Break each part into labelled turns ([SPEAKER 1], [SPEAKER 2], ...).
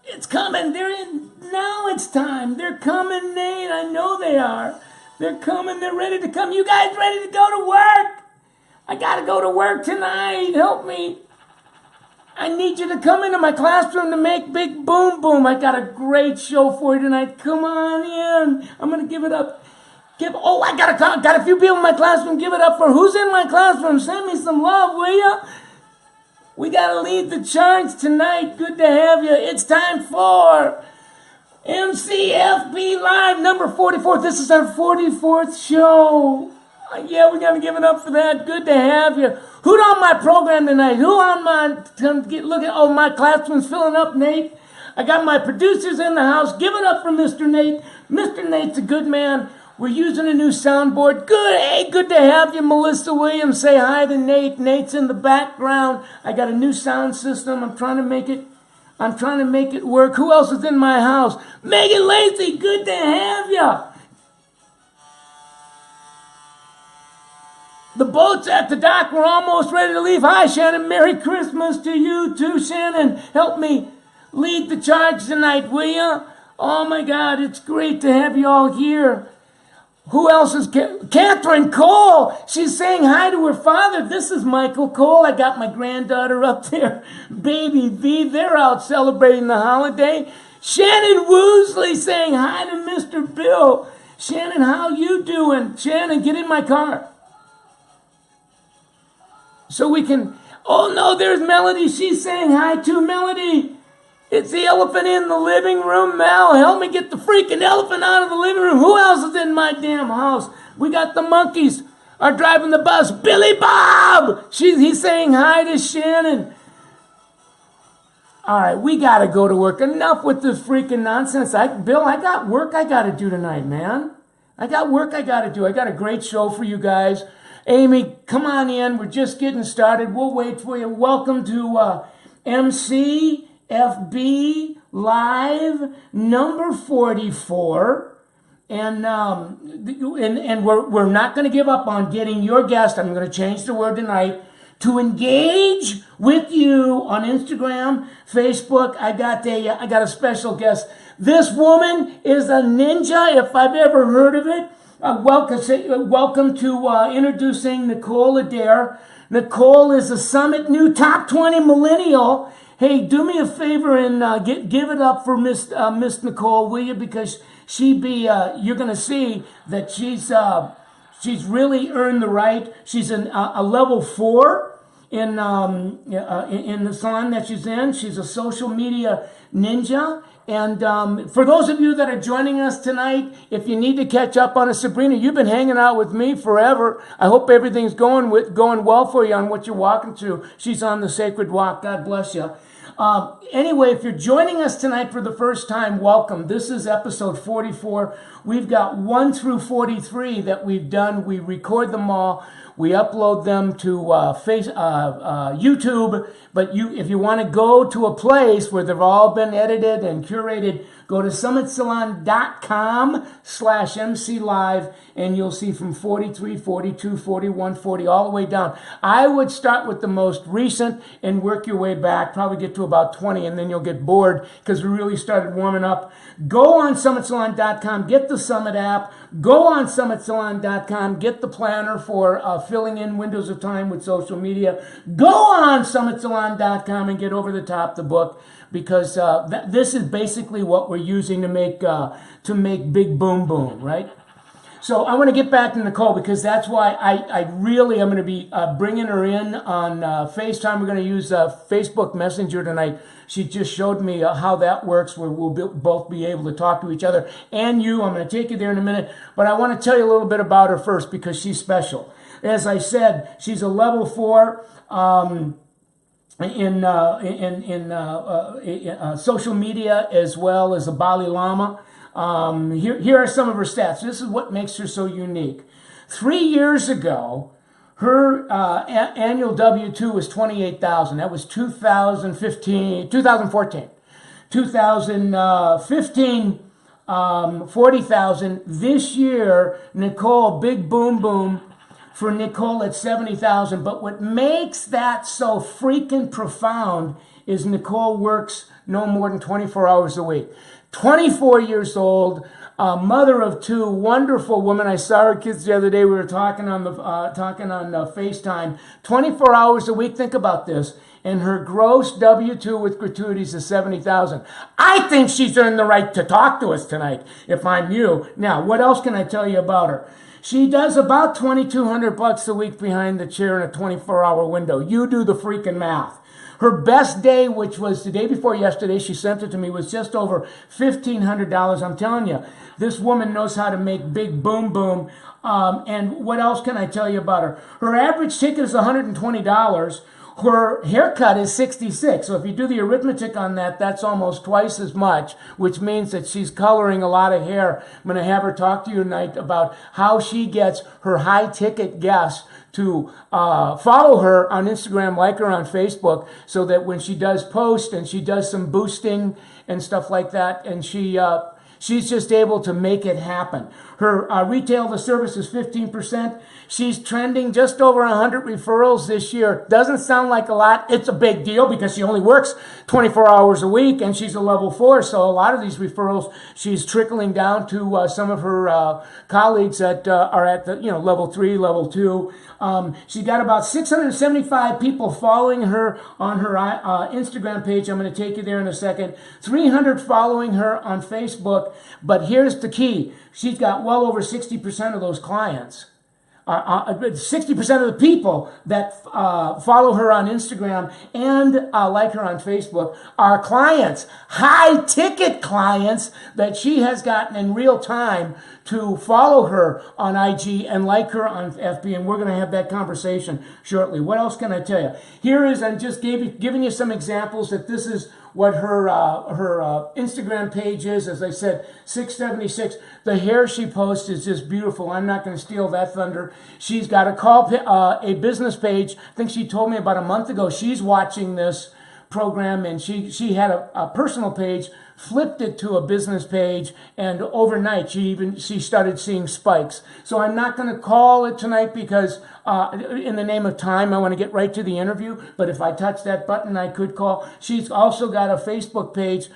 [SPEAKER 1] It's coming. They're in. Now it's time. They're coming, Nate. I know they are. They're coming. They're ready to come. You guys ready to go to work? I got to go to work tonight. Help me. I need you to come into my classroom to make Big Boom Boom. I got a great show for you tonight. Come on in. I'm going to give it up. I got a few people in my classroom. Give it up for who's in my classroom. Send me some love, will you? We got to lead the charge tonight. Good to have you. It's time for MCFB Live number 44. This is our 44th show. Yeah, we got to give it up for that. Good to have you. Who's on my program tonight? Who on my, look at, oh, my classroom's filling up, Nate. I got my producers in the house. Give it up for Mr. Nate. Mr. Nate's a good man. We're using a new soundboard. Good. Hey, good to have you, Melissa Williams. Say hi to Nate. Nate's in the background. I got a new sound system. I'm trying to make it work. Who else is in my house? Megan Lacey, good to have you. The boat's at the dock. We're almost ready to leave. Hi, Shannon. Merry Christmas to you too, Shannon. Help me lead the charge tonight, will you? Oh, my God. It's great to have you all here. Who else is Catherine Cole? She's saying hi to her father. This is Michael Cole. I got my granddaughter up there. Baby V, they're out celebrating the holiday. Shannon Woosley saying hi to Mr. Bill. Shannon, how you doing? Shannon, get in my car. So we can... Oh, no, there's Melody. She's saying hi to Melody. It's the elephant in the living room. Mel, help me get the freaking elephant out of the living room. Who else is in my damn house? We got the monkeys are driving the bus. Billy Bob! He's saying hi to Shannon. All right, we got to go to work. Enough with this freaking nonsense. Bill, I got work I got to do tonight, man. I got work I got to do. I got a great show for you guys. Amy, come on in. We're just getting started. We'll wait for you. Welcome to FB Live number 44. And we're not going to give up on getting your guest. I'm going to change the word tonight to engage with you on Instagram, Facebook. I got a special guest. This woman is a ninja, if I've ever heard of it. Welcome to introducing Nicole Adair. Nicole is a Summit New Top 20 Millennial. Hey, do me a favor and give it up for Miss Nicole, will you? Because you're going to see that she's really earned the right. She's a level 4 in the salon that she's in. She's a social media ninja. And for those of you that are joining us tonight, if you need to catch up on Sabrina, you've been hanging out with me forever. I hope everything's going well for you on what you're walking through. She's on the sacred walk. God bless you. Anyway, if you're joining us tonight for the first time, welcome. This is episode 44. We've got 1 through 43 that we've done. We record them all. We upload them to YouTube. But if you want to go to a place where they've all been edited and curated, go to summitsalon.com/MC Live, and you'll see from 43, 42, 41, 40, all the way down. I would start with the most recent and work your way back, probably get to about 20, and then you'll get bored because we really started warming up. Go on summitsalon.com, get the Summit app. Go on summitsalon.com, get the planner for filling in windows of time with social media. Go on summitsalon.com and get over the top the book, because this is basically what we're using to make Big Boom Boom, right? So I want to get back to Nicole, because that's why I'm going to be bringing her in on FaceTime. We're going to use Facebook Messenger tonight. She just showed me how that works, where we'll both be able to talk to each other and you. I'm going to take you there in a minute, but I want to tell you a little bit about her first, because she's special. As I said, she's a level 4 in social media, as well as a Bali Lama. Here are some of her stats. This is what makes her so unique. 3 years ago, her annual W-2 was $28,000. That was 2014. 2015, $40,000. This year, Nicole, Big Boom Boom, for Nicole at $70,000. But what makes that so freaking profound is Nicole works no more than 24 hours a week. 24 years old, mother of two, wonderful woman. I saw her kids the other day. We were talking on FaceTime. 24 hours a week. Think about this. And her gross W-2 with gratuities is $70,000. I think she's earned the right to talk to us tonight, if I'm you. Now, what else can I tell you about her? She does about $2,200 a week behind the chair in a 24-hour window. You do the freaking math. Her best day, which was the day before yesterday, she sent it to me, was just over $1,500. I'm telling you, this woman knows how to make big boom boom. And what else can I tell you about her? Her average ticket is $120. Her haircut is $66. So if you do the arithmetic on that, that's almost twice as much, which means that she's coloring a lot of hair. I'm going to have her talk to you tonight about how she gets her high-ticket guests to follow her on Instagram, like her on Facebook, so that when she does post and she does some boosting and stuff like that, and she's just able to make it happen. Her retail to service is 15%. She's trending just over 100 referrals this year. Doesn't sound like a lot. It's a big deal because she only works 24 hours a week and she's a level 4. So a lot of these referrals she's trickling down to some of her colleagues that are at the level 3, level 2. She's got about 675 people following her on her Instagram page. I'm going to take you there in a second. 300 following her on Facebook. But here's the key. She's got well over 60% of those clients. 60% of the people that follow her on Instagram and like her on Facebook are clients, high-ticket clients that she has gotten in real time to follow her on IG and like her on FB, and we're going to have that conversation shortly. What else can I tell you? Here is, I'm just giving you some examples that this is what her Instagram page is. As I said, 676. The hair she posts is just beautiful. I'm not going to steal that thunder. She's got a business page. I think she told me about a month ago she's watching this program, and she had a personal page, flipped it to a business page, and overnight she started seeing spikes. So I'm not going to call it tonight because in the name of time I want to get right to the interview, but if I touch that button I could call. She's also got a Facebook page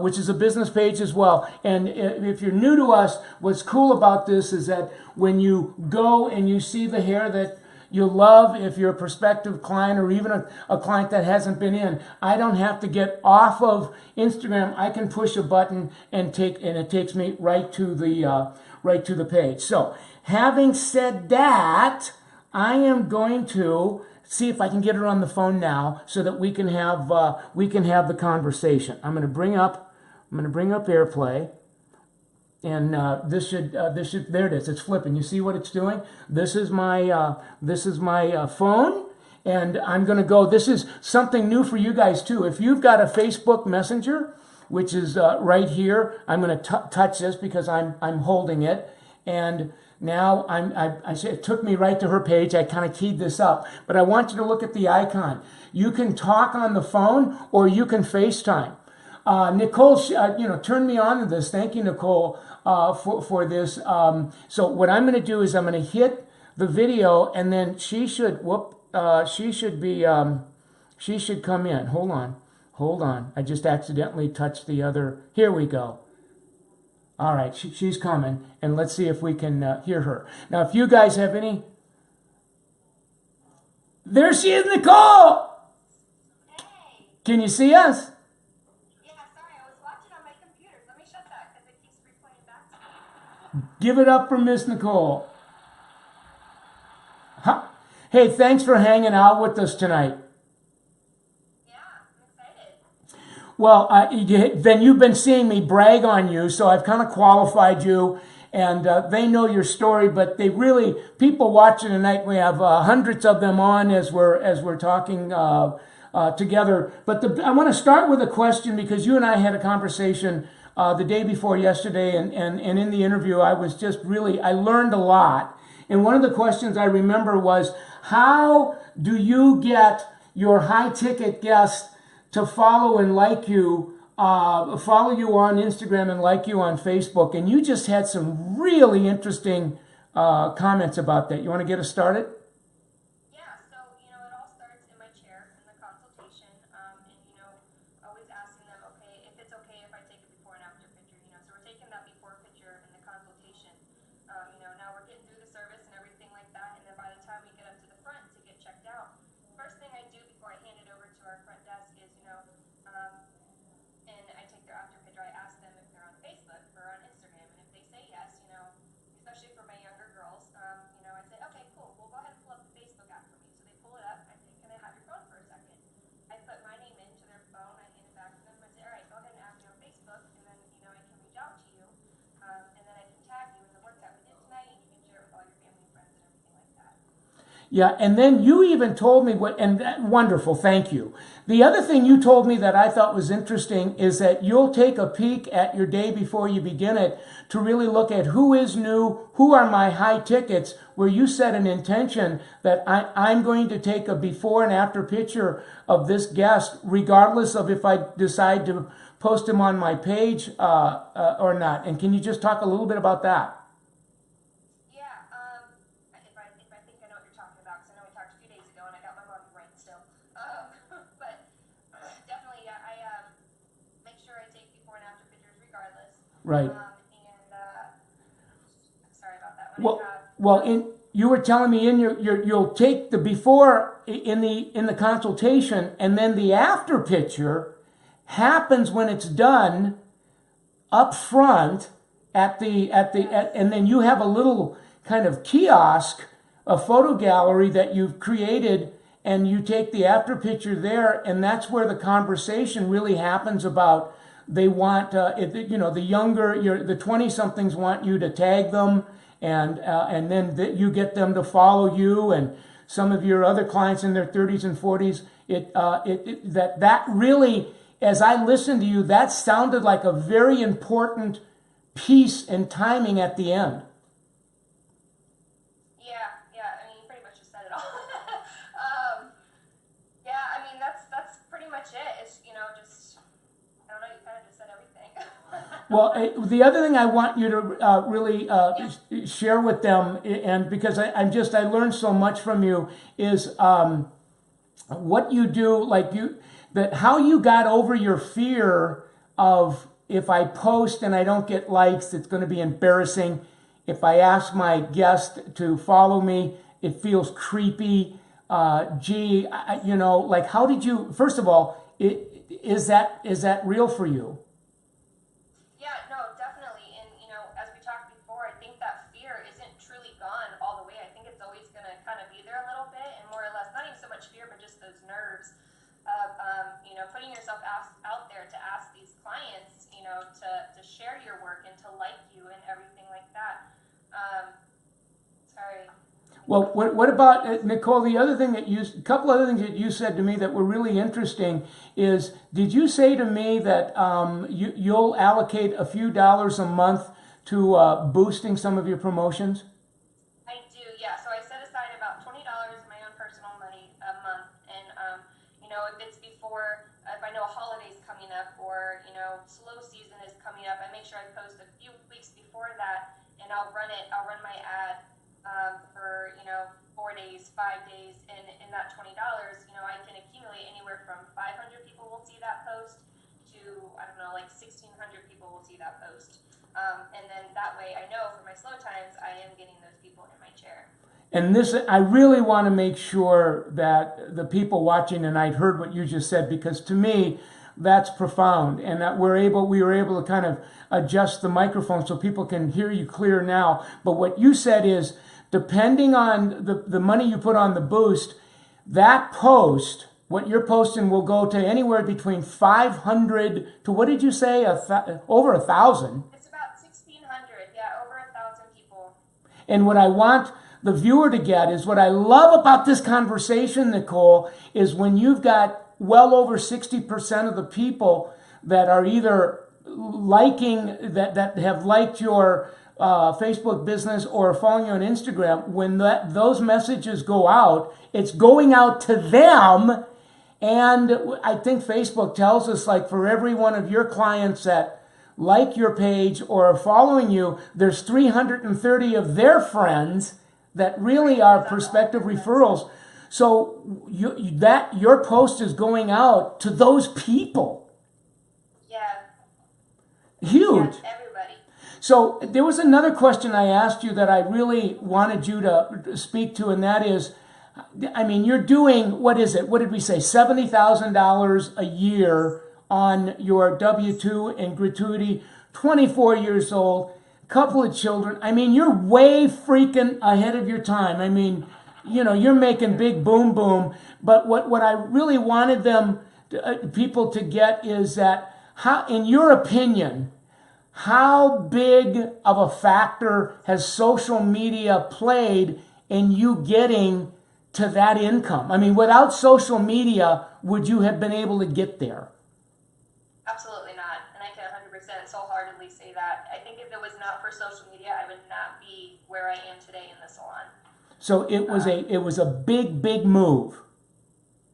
[SPEAKER 1] which is a business page as well. And if you're new to us, what's cool about this is that when you go and you see the hair that you love, if you're a prospective client or even a client that hasn't been in, I don't have to get off of Instagram. I can push a button and it takes me right to the page. So, having said that, I am going to see if I can get her on the phone now so that we can have the conversation. I'm going to bring up AirPlay. And this should there it is. It's flipping. You see what it's doing? This is my phone, and I'm going to go. This is something new for you guys too. If you've got a Facebook Messenger, which is right here, I'm going to touch this because I'm holding it, and now it took me right to her page. I kind of keyed this up, but I want you to look at the icon. You can talk on the phone or you can FaceTime. Nicole, turned me on to this. Thank you, Nicole, for this. So what I'm going to do is I'm going to hit the video, and then she should come in. Hold on. I just accidentally touched the other. Here we go. All right, she's coming, and let's see if we can hear her. Now, if you guys have any... There she is, Nicole!
[SPEAKER 2] Hey.
[SPEAKER 1] Can you see us? Give it up for Miss Nicole. Huh. Hey, thanks for hanging out with us tonight.
[SPEAKER 2] Yeah, I'm excited.
[SPEAKER 1] Well, then you've been seeing me brag on you, so I've kind of qualified you, and they know your story, but people watching tonight, we have hundreds of them on as we're talking together. But I want to start with a question because you and I had a conversation the day before yesterday, and in the interview, I learned a lot. And one of the questions I remember was, how do you get your high-ticket guests to follow and like you, follow you on Instagram and like you on Facebook? And you just had some really interesting comments about that. You want to get us started?
[SPEAKER 2] Yeah, so, it all starts in my chair in the consultation. And,
[SPEAKER 1] Yeah, and then you even told me wonderful, thank you. The other thing you told me that I thought was interesting is that you'll take a peek at your day before you begin it to really look at who is new, who are my high tickets, where you set an intention that I'm going to take a before and after picture of this guest, regardless of if I decide to post him on my page or not. And can you just talk a little bit about that?
[SPEAKER 2] If I think I know what you're talking about, because I know we talked a few days ago and I got my money right still. But definitely, yeah, I make sure I take before and after pictures regardless.
[SPEAKER 1] Right.
[SPEAKER 2] Sorry about that.
[SPEAKER 1] You were telling me you'll take the before in the consultation, and then the after picture happens when it's done up front and then you have a little kind of kiosk, a photo gallery that you've created, and you take the after picture there, and that's where the conversation really happens about they want the younger the 20-somethings want you to tag them, and then you get them to follow you, and some of your other clients in their 30s and 40s. That really, as I listened to you, that sounded like a very important piece and timing at the end.
[SPEAKER 2] Yeah. I mean, you pretty much just said it all. I mean, that's pretty much it. It's just I don't know. You kind of just said everything.
[SPEAKER 1] Well, the other thing I want you to really share with them, and because I learned so much from you, is what you do, how you got over your fear of, if I post and I don't get likes, it's going to be embarrassing. If I ask my guest to follow me, it feels creepy. How did you? First of all, is that real for you?
[SPEAKER 2] Yeah, no, definitely. And as we talked before, I think that fear isn't truly gone all the way. I think it's always going to kind of be there a little bit, and more or less, not even so much fear, but just those nerves of putting yourself out there to ask these clients, to share your work and to like you and everything like that. Sorry.
[SPEAKER 1] Well, what about, Nicole, a couple other things that you said to me that were really interesting is, did you say to me that you'll allocate a few dollars a month to boosting some of your promotions?
[SPEAKER 2] I do, yeah. So I set aside about $20 of my own personal money a month. And, if I know a holiday's coming up or, slow season is coming up, I make sure I post a few weeks before that, and I'll run my ad for 4 days, 5 days, and in that $20, I can accumulate anywhere from 500 people will see that post to 1,600 people will see that post, and then that way I know for my slow times I am getting those people in my chair.
[SPEAKER 1] And I really want to make sure that the people watching tonight heard what you just said, because to me, that's profound, and that we were able to kind of adjust the microphone so people can hear you clear now. But what you said is, depending on the money you put on the boost, that post, what you're posting, will go to anywhere between 500 to, what did you say, over 1,000?
[SPEAKER 2] It's about 1,600, yeah, over 1,000 people.
[SPEAKER 1] And what I want the viewer to get is, what I love about this conversation, Nicole, is when you've got well over 60% of the people that are either that have liked your Facebook business or following you on Instagram, when those messages go out, it's going out to them. And I think Facebook tells us, for every one of your clients that like your page or are following you, there's 330 of their friends that really are prospective referrals. So your post is going out to those people.
[SPEAKER 2] Yeah.
[SPEAKER 1] Huge.
[SPEAKER 2] Yeah, everybody.
[SPEAKER 1] So there was another question I asked you that I really wanted you to speak to, and that is, you're doing, what is it? What did we say? $70,000 a year on your W-2 and gratuity, 24 years old, couple of children. You're way freaking ahead of your time. You're making big boom. But what I really wanted people to get is that, how, in your opinion, how big of a factor has social media played in you getting to that income? I mean, without social media, would you have been able to get there?
[SPEAKER 2] Absolutely not. And I can 100% wholeheartedly say that. I think if it was not for social media, I would not be where I am today in the salon.
[SPEAKER 1] So it was a big move.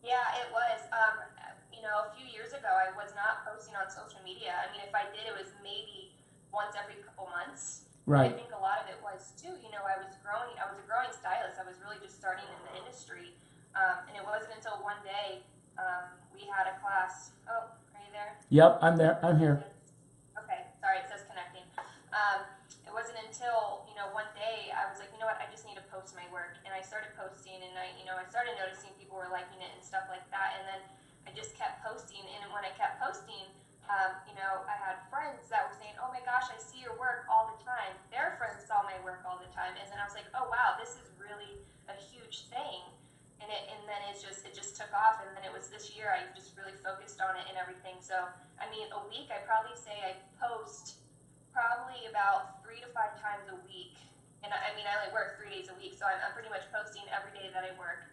[SPEAKER 2] Yeah, it was. A few years ago, I was not posting on social media. I mean, if I did, it was maybe once every couple months.
[SPEAKER 1] Right.
[SPEAKER 2] I think a lot of it was too. I was growing. I was a growing stylist. I was really just starting in the industry, and it wasn't until one day we had a class. Oh, are you there?
[SPEAKER 1] Yep, I'm there. I'm here.
[SPEAKER 2] Okay, sorry, it says connecting. It wasn't until one day I was like, you know what, I just need to post my work, and I started posting, and I started noticing people were liking it and stuff like that, and then I just kept posting, and when I kept posting, I had friends that were saying, oh my gosh, I see your work all the time. Their friends saw my work all the time, and then I was like, oh wow, this is really a huge thing, and then it just took off, and then it was this year I just really focused on it and everything. So I mean, a week I probably say I post probably about 3 to 5 times a week, and I mean I only work 3 days a week, so I'm pretty much posting every day that I work.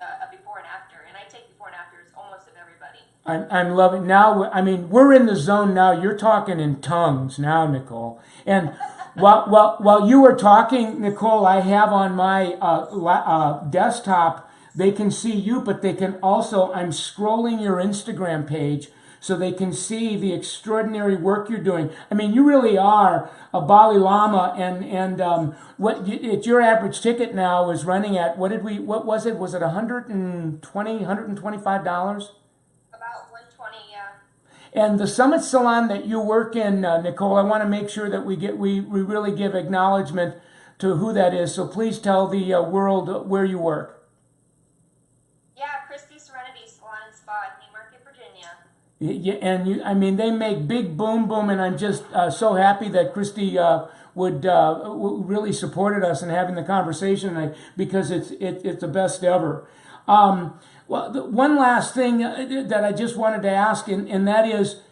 [SPEAKER 2] A before and after, and I take before and afters almost of everybody.
[SPEAKER 1] I'm loving now. I mean, we're in the zone now. You're talking in tongues now, Nicole. And while you were talking, Nicole, I have on my desktop. They can see you, but they can also. I'm scrolling your Instagram page so they can see the extraordinary work you're doing. I mean, you really are a Bali Lama, and it's your average ticket now is running at, what was it? Was it $125?
[SPEAKER 2] About 120, yeah.
[SPEAKER 1] And the Summit Salon that you work in, Nicole, I want to make sure that we really give acknowledgement to who that is. So please tell the world where you work.
[SPEAKER 2] Yeah, Christy Serenity Salon and Spa in Haymarket, Virginia.
[SPEAKER 1] Yeah, and I mean, they make big boom, and I'm just so happy that Christy would really supported us in having the conversation because it's the best ever. One last thing that I just wanted to ask, and that is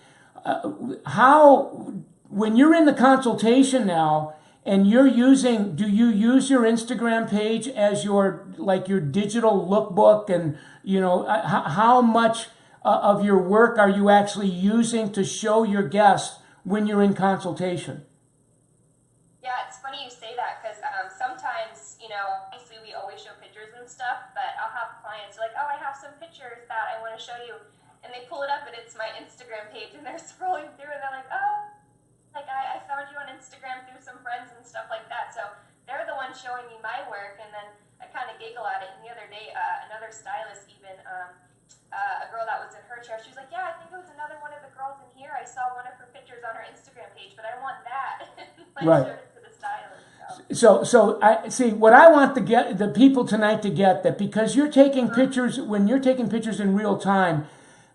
[SPEAKER 1] how, when you're in the consultation now and do you use your Instagram page as your digital lookbook, and how much of your work are you actually using to show your guests when you're in consultation?
[SPEAKER 2] Yeah, it's funny you say that, because sometimes, obviously we always show pictures and stuff, but I'll have clients like, oh, I have some pictures that I want to show you, and they pull it up and it's my Instagram page, and they're scrolling through and they're like, oh, like I found you on Instagram through some friends and stuff like that. So they're the ones showing me my work, and then I kind of giggle at it. And the other day, another stylist even, a girl that was in her chair, she was like, yeah, I think it was another one of the girls in here. I saw one of her pictures on her Instagram page, but I want that.
[SPEAKER 1] Right.
[SPEAKER 2] Showed it to the stylist.
[SPEAKER 1] So I see what I want the people tonight to get, that because you're taking pictures, when you're taking pictures in real time,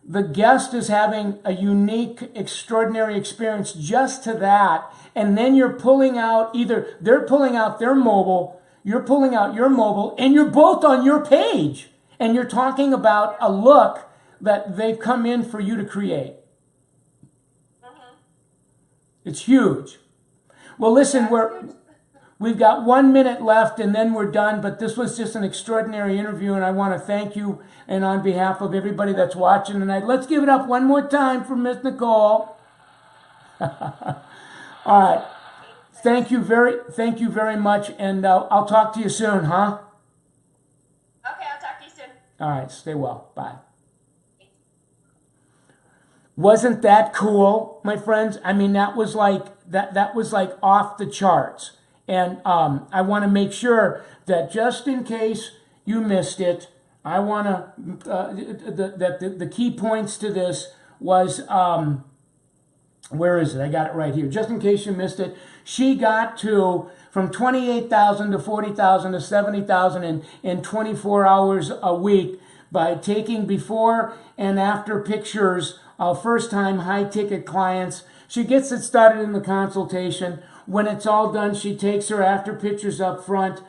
[SPEAKER 1] the guest is having a unique, extraordinary experience just to that, and then you're pulling out, either they're pulling out their mobile, you're pulling out your mobile, and you're both on your page, and you're talking about a look that they've come in for you to create.
[SPEAKER 2] Mm-hmm.
[SPEAKER 1] It's huge. Well, listen, we've got 1 minute left and then we're done, but this was just an extraordinary interview, and I want to thank you, and on behalf of everybody that's watching tonight, let's give it up one more time for Miss Nicole. All right. Thank you very much, and I'll talk to you soon, huh?
[SPEAKER 2] Okay, I'll talk to you soon.
[SPEAKER 1] All right, stay well. Bye. Wasn't that cool, my friends? I mean, that was like off the charts. And I want to make sure that just in case you missed it, I want to the key points to this was where is it? I got it right here. Just in case you missed it, she got to from 28,000 to 40,000 to 70,000 in 24 hours a week by taking before and after pictures of first-time high-ticket clients. She gets it started in the consultation. When it's all done, she takes her after pictures up front,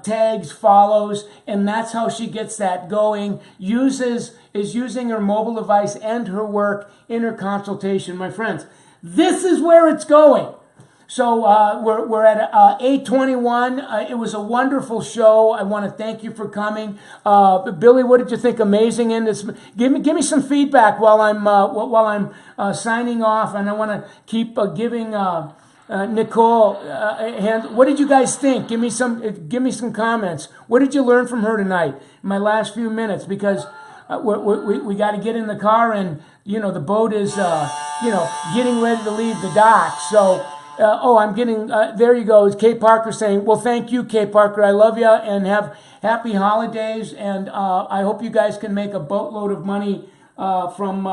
[SPEAKER 1] tags, follows, and that's how she gets that going. Is using her mobile device and her work in her consultation. My friends, this is where it's going. So we're at 8:21. It was a wonderful show. I want to thank you for coming, Billy. What did you think? Amazing. In this, give me some feedback while I'm signing off, and I want to keep giving. Nicole, what did you guys think? Give me some comments. What did you learn from her tonight? In my last few minutes, because we got to get in the car, and the boat is getting ready to leave the dock. So. I'm getting, there you go. It's Kay Parker saying, well, thank you, Kay Parker. I love you and have happy holidays. And I hope you guys can make a boatload of money from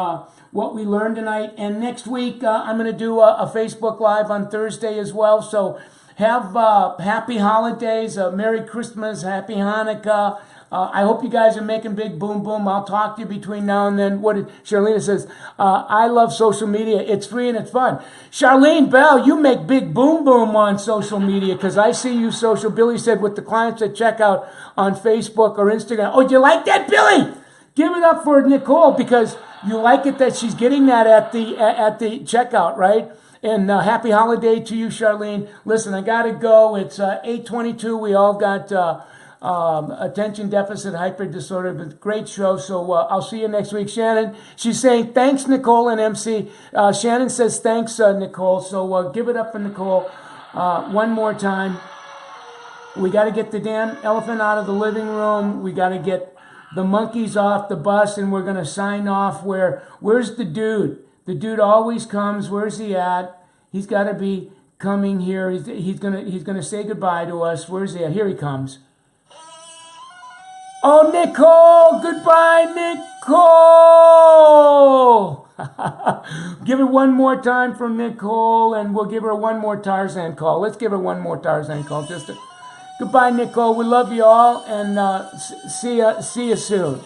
[SPEAKER 1] what we learned tonight. And next week, I'm going to do a Facebook Live on Thursday as well. So have happy holidays, Merry Christmas, Happy Hanukkah. I hope you guys are making big boom boom. I'll talk to you between now and then. What did Charlene says? I love social media. It's free and it's fun. Charlene Bell, you make big boom boom on social media because I see you social. Billy said with the clients that check out on Facebook or Instagram. Oh, do you like that, Billy? Give it up for Nicole because you like it that she's getting that at the checkout, right? And happy holiday to you, Charlene. Listen, I got to go. It's 8:22. We all got... attention deficit hyper disorder, but great show. So I'll see you next week. Shannon, she's saying thanks, Nicole and MC. Shannon says thanks, Nicole. So give it up for Nicole one more time. We got to get the damn elephant out of the living room. We got to get the monkeys off the bus, and we're gonna sign off. Where's the dude? The dude always comes. Where's he at? He's got to be coming here. He's gonna say goodbye to us. Where's he at? Here he comes. Oh, Nicole! Goodbye, Nicole! Give it one more time from Nicole, and we'll give her one more Tarzan call. Let's give her one more Tarzan call. Goodbye, Nicole. We love you all, and see you soon.